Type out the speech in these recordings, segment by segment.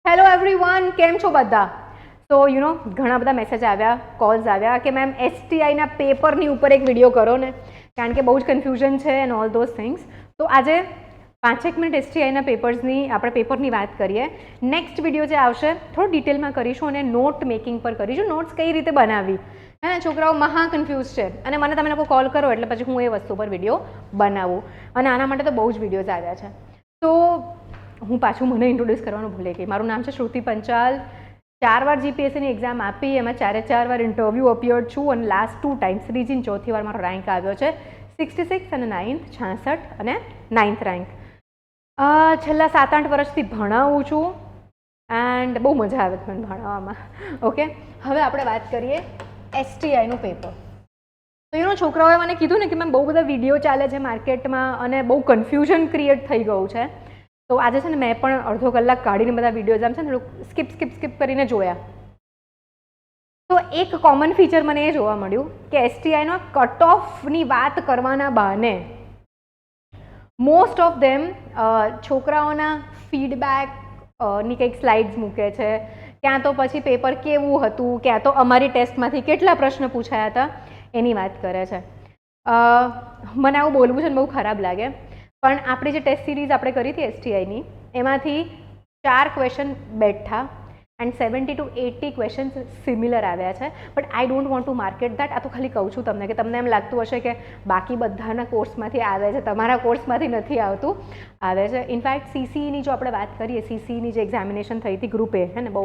Hello everyone, કેમ છો બધા? તો ઘણા બધા મેસેજ આવ્યા, કોલ્સ આવ્યા કે મેમ એસટીઆઈના પેપરની ઉપર એક વિડીયો કરો ને, કારણ કે બહુ જ કન્ફ્યુઝન છે એન્ડ ઓલ ધોઝ થિંગ્સ. તો આજે 5 મિનિટ એસટીઆઈના આપણે પેપરની વાત કરીએ. નેક્સ્ટ વિડીયો જે આવશે થોડું ડિટેલમાં કરીશું અને નોટ મેકિંગ પર કરીશું, નોટ્સ કઈ રીતે બનાવવી. હે, છોકરાઓ મહા કન્ફ્યુઝ છે અને મને તમે લોકો કોલ કરો એટલે પછી હું એ વસ્તુ પર વિડીયો બનાવું, અને આના માટે તો બહુ જ વિડીયોઝ આવ્યા છે. તો હું પાછું મને ઇન્ટ્રોડ્યુસ કરવાનું ભૂલી ગઈ. મારું નામ છે શ્રુતિ પંચાલ. 4 વાર જીપીએસસીની એક્ઝામ આપી, એમાં 4 વાર ઇન્ટરવ્યૂ અપિયર્ડ છું અને લાસ્ટ 2 ટાઈમ્સ ત્રીજી અને ચોથી વાર મારો રેન્ક આવ્યો છે 66 અને 9th, 66 અને 9th રેન્ક. છેલ્લા 7-8 વર્ષથી ભણાવું છું એન્ડ બહુ મજા આવે છે મને ભણાવવામાં. ઓકે, હવે આપણે વાત કરીએ એસટીઆઈનું પેપર. તો છોકરાઓએ મને કીધું ને કે મેમ બહુ બધા વિડીયો ચાલે છે માર્કેટમાં અને બહુ કન્ફ્યુઝન ક્રિએટ થઈ ગયું છે. તો આજે છે ને મેં પણ અડધો કલાક કાઢીને બધા વિડીયોઝ આમ છે ને સ્કીપ કરીને જોયા. તો એક કોમન ફીચર મને એ જોવા મળ્યું કે એસટીઆઈનો કટ ઓફની વાત કરવાના બહાને મોસ્ટ ઓફ ધેમ છોકરાઓના ફીડબેકની કંઈક સ્લાઇડ્સ મૂકે છે, ક્યાં તો પછી પેપર કેવું હતું, ક્યાં તો અમારી ટેસ્ટમાંથી કેટલા પ્રશ્ન પૂછાયા હતા એની વાત કરે છે. મને આવું બોલવું છે ને બહુ ખરાબ લાગે, પણ આપણી જે ટેસ્ટ સિરીઝ આપણે કરી હતી એસટીઆઈની, એમાંથી 4 ક્વેશ્ચન બેઠા એન્ડ 70 to 80 ક્વેશ્ચન્સ સિમિલર આવ્યા છે. But I don't want to market that. આ તો ખાલી કહું છું તમને કે તમને એમ લાગતું હશે કે બાકી બધાના કોર્સમાંથી આવે છે, તમારા કોર્સમાંથી નથી આવતું, આવે છે. ઇનફેક્ટ સીસીઈની જો આપણે વાત કરીએ, સીસીઈની જે એક્ઝામિનેશન થઈ હતી ગ્રુપ એ, હે ને, બહુ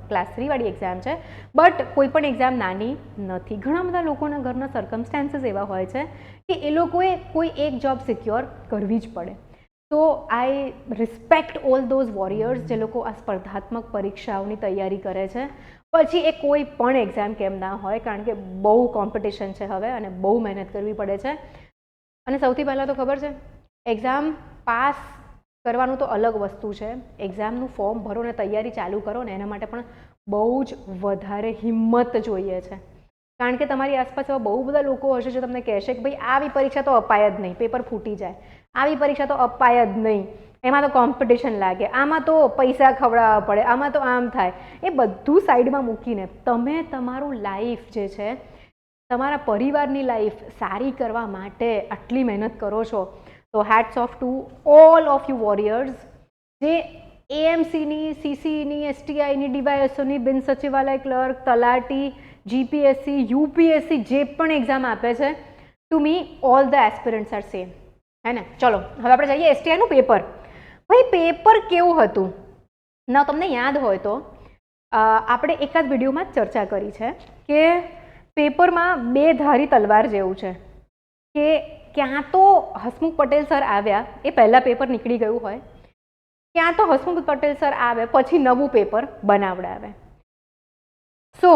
ક્લાસ 3 વાળી એક્ઝામ છે, બટ કોઈ પણ એક્ઝામ નાની નથી. ઘણા બધા લોકોના ઘરના સર્કમસ્ટાન્સીસ એવા હોય છે કે એ લોકોએ કોઈ એક જોબ સિક્યોર કરવી જ પડે. તો આઈ રિસ્પેક્ટ ઓલ ધોઝ વોરિયર્સ જે લોકો આ સ્પર્ધાત્મક પરીક્ષાઓની તૈયારી કરે છે. પછી એ કોઈ પણ એક્ઝામ કેમ ના હોય, કારણ કે બહુ કોમ્પિટિશન છે હવે અને બહુ મહેનત કરવી પડે છે. અને સૌથી પહેલાં તો ખબર છે, એક્ઝામ પાસ કરવાનું તો અલગ વસ્તુ છે, એક્ઝામનું ફોર્મ ભરો ને તૈયારી ચાલુ કરો ને એના માટે પણ બહુ જ વધારે હિંમત જોઈએ છે. કારણ કે તમારી આસપાસ એવા બહુ બધા લોકો હશે જે તમને કહેશે કે ભાઈ આવી પરીક્ષા તો અપાય જ નહીં, પેપર ફૂટી જાય, આવી પરીક્ષા તો અપાય જ નહીં, એમાં તો કોમ્પિટિશન લાગે, આમાં તો પૈસા ખવડાવવા પડે, આમાં તો આમ થાય. એ બધું સાઈડમાં મૂકીને તમે તમારું લાઈફ જે છે, તમારા પરિવારની લાઈફ સારી કરવા માટે આટલી મહેનત કરો છો, તો hats of to all of you warriors જે એએમસીની, સીસીઈની, એસટીઆઈની, ડીવાયએસઓની, બિન સચિવાલય ક્લર્ક, તલાટી, જીપીએસસી, યુપીએસસી જે પણ એક્ઝામ આપે છે. To me all the aspirants are same, હે ને. ચલો હવે આપણે જઈએ એસટીઆઈનું પેપર. ભાઈ પેપર કેવું હતું ના, તમને યાદ હોય તો આપણે એકાદ વિડીયોમાં જ ચર્ચા કરી છે કે પેપરમાં 2 ધારી તલવાર જેવું છે કે ક્યાં તો હસમુખ પટેલ સર આવ્યા એ પહેલાં પેપર નીકળી ગયું હોય, ક્યાં તો હસમુખ પટેલ સર આવે પછી નવું પેપર બનાવડાવે. સો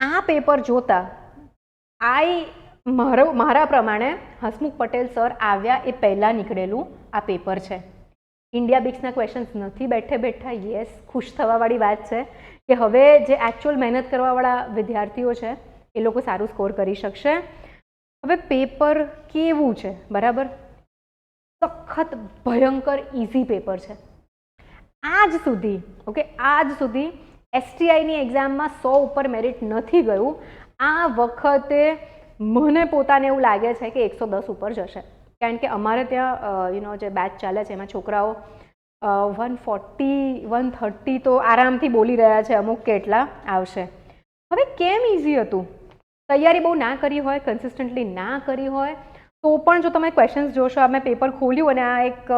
આ પેપર જોતા મારા પ્રમાણે હસમુખ પટેલ સર આવ્યા એ પહેલાં નીકળેલું આ પેપર છે. ઇન્ડિયા બિક્સના ક્વેશ્ચન્સ નથી બેઠે બેઠા. યસ, ખુશ થવાવાળી વાત છે કે હવે જે એકચ્યુઅલ મહેનત કરવાવાળા વિદ્યાર્થીઓ છે એ લોકો સારું સ્કોર કરી શકશે. હવે પેપર કેવું છે, બરાબર, સખત ભયંકર ઇઝી પેપર છે. આજ સુધી એસટીઆઈની એક્ઝામમાં 100 ઉપર મેરિટ નથી ગયું. આ વખતે મને પોતાને એવું લાગે છે કે 110 ઉપર જશે, કારણ કે અમારે ત્યાં જે બેચ ચાલે છે એમાં છોકરાઓ 140, 130 તો આરામથી બોલી રહ્યા છે, અમુક કેટલા આવશે. હવે કેમ ઇઝી હતું? તૈયારી બહુ ના કરી હોય, કન્સિસ્ટન્ટલી ના કરી હોય તો પણ જો તમે ક્વેશ્ચન્સ જોશો, આ મેં પેપર ખોલ્યું અને આ એક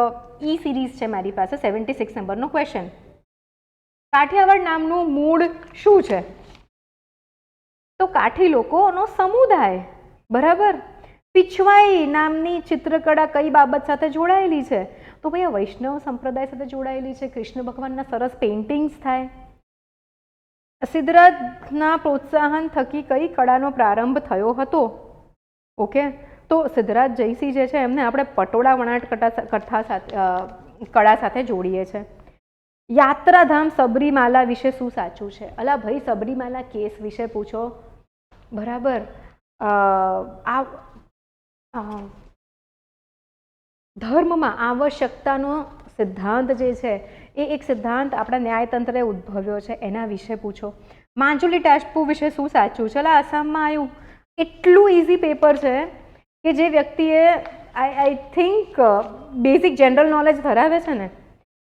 ઈ સિરીઝ છે મારી પાસે, 76 નંબરનો ક્વેશ્ચન. કાઠિયાવાડ નામનું મૂળ શું છે? તો કાઠી લોકોનો સમુદાય, બરાબર. પીછવાઈ નામની ચિત્રકળા કઈ બાબત સાથે જોડાયેલી છે? તો ભાઈ આ વૈષ્ણવ સંપ્રદાય સાથે જોડાયેલી છે. કૃષ્ણ ભગવાનના સરસ પેઇન્ટિંગ્સ થાય. સિદ્ધરાજના પ્રોત્સાહન થકી કઈ કળાનો પ્રારંભ થયો હતો? ઓકે, તો સિદ્ધરાજ જયસિંહ જે છે એમને આપણે પટોળા વણાટ કળા સાથે જોડીએ છીએ. યાત્રાધામ સબરીમાલા વિશે શું સાચું છે? અલા ભાઈ, સબરીમાલા કેસ વિશે પૂછો, બરાબર. ધર્મમાં આવશ્યકતાનો સિદ્ધાંત જે છે એ એક સિદ્ધાંત આપણા ન્યાયતંત્રે ઉદ્ભવ્યો છે, એના વિશે પૂછો. માંજુલી ટાસ્પુ વિશે શું સાચું છે? આસામમાં આવ્યું, એટલું ઇઝી પેપર છે કે જે વ્યક્તિએ I think basic general knowledge ધરાવે છે ને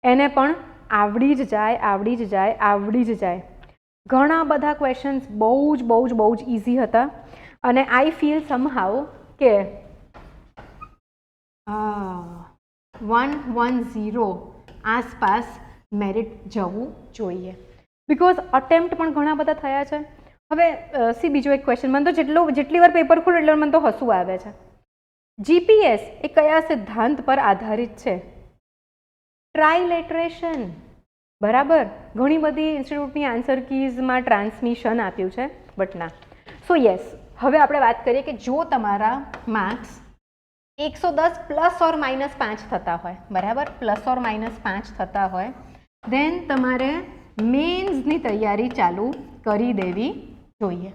એને પણ આવડી જ જાય. ઘણા બધા ક્વેશ્ચન્સ બહુ જ ઇઝી હતા અને આઈ ફીલ સમહાઉ કે 110 આસપાસ મેરિટ જવું જોઈએ, બિકોઝ અટેમ્પ્ટ પણ ઘણા બધા થયા છે. હવે બીજો એક ક્વેશ્ચન, મને તો જેટલી વાર પેપર ખોલું એટલે મને તો હસવું આવે છે. જીપીએસ એ કયા સિદ્ધાંત પર આધારિત છે? ટ્રાઇલેટરેશન. બરાબર, ઘણી બધી ઇન્સ્ટિટ્યૂટની આન્સર કીઝમાં ટ્રાન્સમિશન આપ્યું છે, બટ ના. સો યસ, હવે આપણે વાત કરીએ કે જો તમારા માર્ક્સ 110 પ્લસ ઓર માઇનસ 5 થતા હોય, બરાબર, પ્લસ ઓર માઇનસ 5 થતા હોય, દેન તમારે મેન્સની તૈયારી ચાલુ કરી દેવી જોઈએ.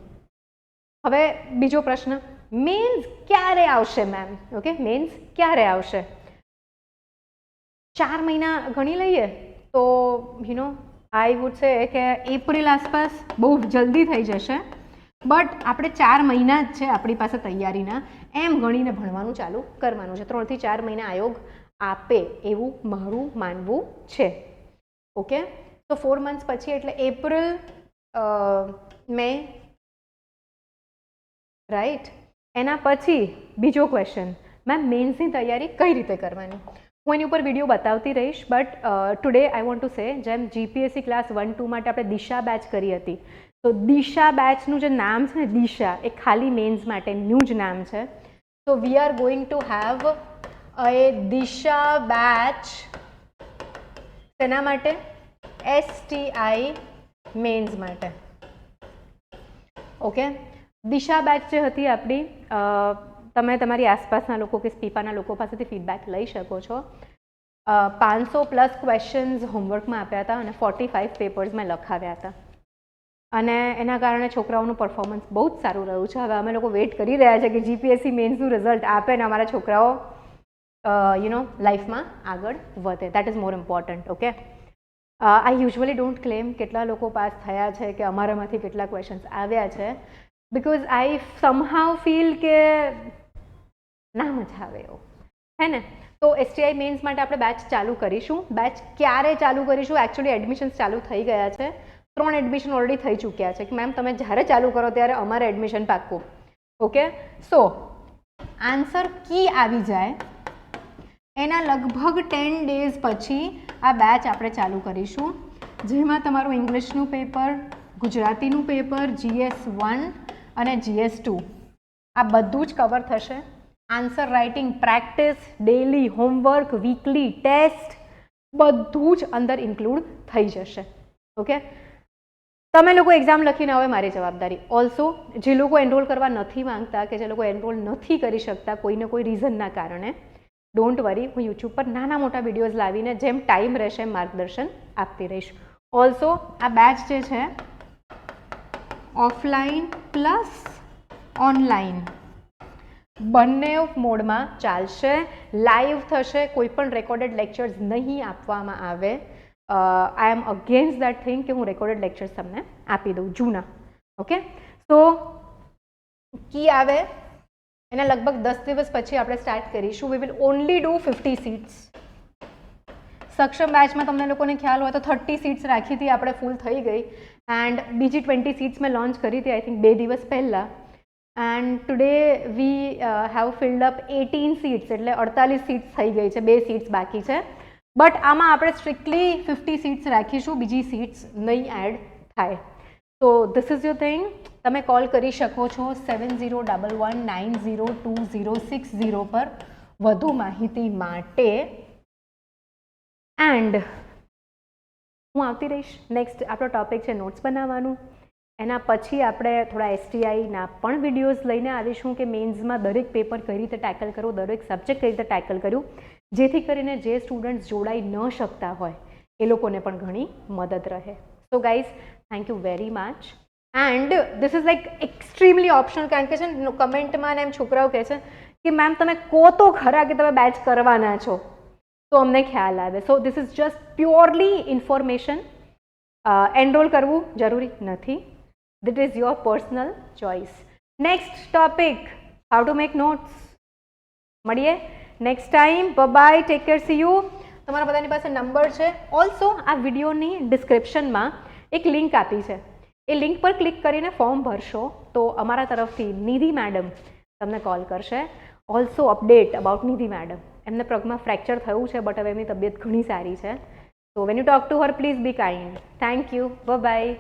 હવે બીજો પ્રશ્ન, મેન્સ ક્યારે આવશે મેમ? ઓકે, મેન્સ ક્યારે આવશે? 4 મહિના ગણી લઈએ તો આઈ વુડ સે કે એપ્રિલ આસપાસ બહુ જલ્દી થઈ જશે, બટ આપણે 4 મહિના જ છે આપણી પાસે તૈયારીના, એમ ગણીને ભણવાનું ચાલુ કરવાનું છે. 3 થી 4 મહિના આયોગ આપે એવું મારું માનવું છે. ઓકે, તો 4 મંથ્સ પછી એટલે એપ્રિલ, મે, રાઈટ. એના પછી બીજો ક્વેશ્ચન, મેમ મેન્સની તૈયારી કઈ રીતે કરવાની? હું એની ઉપર વિડીયો બતાવતી રહીશ, but today I want to say, જેમ જીપીએસસી ક્લાસ 1-2 માટે આપણે દિશા બેચ કરી હતી, તો દિશા બેચનું જે નામ છે ને, દિશા, એ ખાલી મેન્સ માટેનું જ નામ છે. So we are going to have a Disha batch. તેના માટે STI મેન્સ માટે. ઓકે, દિશા બેચ જે હતી આપણી, તમે તમારી આસપાસના લોકો કે સ્પીપાના લોકો પાસેથી ફીડબેક લઈ શકો છો. 500+ ક્વેશ્ચન્સ હોમવર્કમાં આપ્યા હતા અને 45 પેપર્સ મેં લખાવ્યા હતા, અને એના કારણે છોકરાઓનું પરફોર્મન્સ બહુ જ સારું રહ્યું છે. હવે અમે લોકો વેઇટ કરી રહ્યા છે કે જીપીએસસી મેન્સનું રિઝલ્ટ આપે ને અમારા છોકરાઓ લાઈફમાં આગળ વધે. That is more important. Okay, I usually don't claim કેટલા લોકો પાસ થયા છે કે અમારામાંથી કેટલા ક્વેશ્ચન્સ આવ્યા છે, બિકોઝ આઈ સમહાઉ ફીલ કે ના મજા આવે એવું, હે ને. તો STI મેન્સ માટે આપણે બેચ ચાલુ કરીશું. બેચ ક્યારે ચાલુ કરીશું? એકચ્યુઅલી એડમિશન્સ ચાલુ થઈ ગયા છે, 3 એડમિશન ઓલરેડી થઈ ચૂક્યા છે કે મેમ તમે જ્યારે ચાલુ કરો ત્યારે અમારે એડમિશન પાક્કું. ઓકે, સો આન્સર કી આવી જાય એના લગભગ 10 ડેઝ પછી આ બેચ આપણે ચાલુ કરીશું, જેમાં તમારું ઇંગ્લિશનું પેપર, ગુજરાતીનું પેપર, GS1 અને GS2 આ બધું જ કવર થશે. Answer writing practice, daily homework, weekly test બધું જ અંદર ઇન્ક્લુડ થઈ જશે. ઓકે, તમે લોકો એક્ઝામ લખીને હવે મારી જવાબદારી. ઓલ્સો જે લોકો એનરોલ કરવા નથી માંગતા કે જે લોકો એનરોલ નથી કરી શકતા કોઈને કોઈ રીઝનના કારણે, ડોન્ટ વરી, હું યુટ્યુબ પર નાના મોટા વિડીયોઝ લાવીને જેમ ટાઈમ રહેશે માર્ગદર્શન આપતી રહીશ. ઓલ્સો આ બેચ જે છે ઓફલાઈન પ્લસ ઓનલાઈન બંને મોડમાં ચાલશે, લાઈવ થશે, કોઈ પણ રેકોર્ડેડ લેક્ચર્સ નહીં આપવામાં આવે. આઈ એમ અગેન્સ્ટ દેટ થિંગ કે હું રેકોર્ડેડ લેક્ચર્સ તમને આપી દઉં જૂના. ઓકે, તો કી આવે એના લગભગ 10 દિવસ પછી આપણે સ્ટાર્ટ કરીશું. We will only do 50 seats. સક્ષમ બેચમાં તમને લોકોને ખ્યાલ હોય તો 30 સીટ્સ રાખી હતી આપણે, ફૂલ થઈ ગઈ, એન્ડ બીજી 20 સીટ્સ મેં લોન્ચ કરી હતી આઈ થિંક 2 દિવસ પહેલાં, and today we have field up 18 seats, એટલે 48 સીટ્સ થઈ ગઈ છે, 2 સીટ્સ બાકી છે. બટ આમાં આપણે સ્ટ્રિક્ટલી 50 સીટ્સ રાખીશું, બીજી સીટ્સ નહીં એડ થાય. તો ધીસ ઇઝ યોર થિંગ. તમે કોલ કરી શકો છો 7011902060 પર વધુ માહિતી માટે. એન્ડ હું આવતી રહીશ. નેક્સ્ટ આપણો ટોપિક છે નોટ્સ બનાવવાનું. એના પછી આપણે થોડા STIના પણ વિડીયોઝ લઈને આવીશું કે મેન્સમાં દરેક પેપર કઈ રીતે ટેકલ કરવું, દરેક સબ્જેક્ટ કઈ રીતે ટેકલ કર્યું, જેથી કરીને જે સ્ટુડન્ટ્સ જોડાઈ ન શકતા હોય એ લોકોને પણ ઘણી મદદ રહે. So guys, thank you very much. And this is like extremely optional, કારણ કે છે ને કમેન્ટમાં એમ છોકરાઓ કહે છે કે મેમ તમે કહો તો ખરા કે તમે બેચ કરવાના છો. તો અમને ખ્યાલ આવે. So this is just purely information. Enrol કરવું જરૂરી નથી. That is your personal choice. Next topic, how to make notes. મળીએ next time. Bye, take care, see you. તમારા બધાની પાસે નંબર છે. ઓલ્સો આ વિડીયોની ડિસ્ક્રિપ્શનમાં એક લિંક આપી છે. એ લિંક પર ક્લિક કરીને ફોર્મ ભરશો તો અમારા તરફથી નિધિ મેડમ તમને કોલ કરશે. Also update about Nidhi madam. એમને પગમાં ફ્રેક્ચર થયું છે બટ હવે એમની તબિયત ઘણી સારી છે. So when you talk to her please be kind. Thank you. By.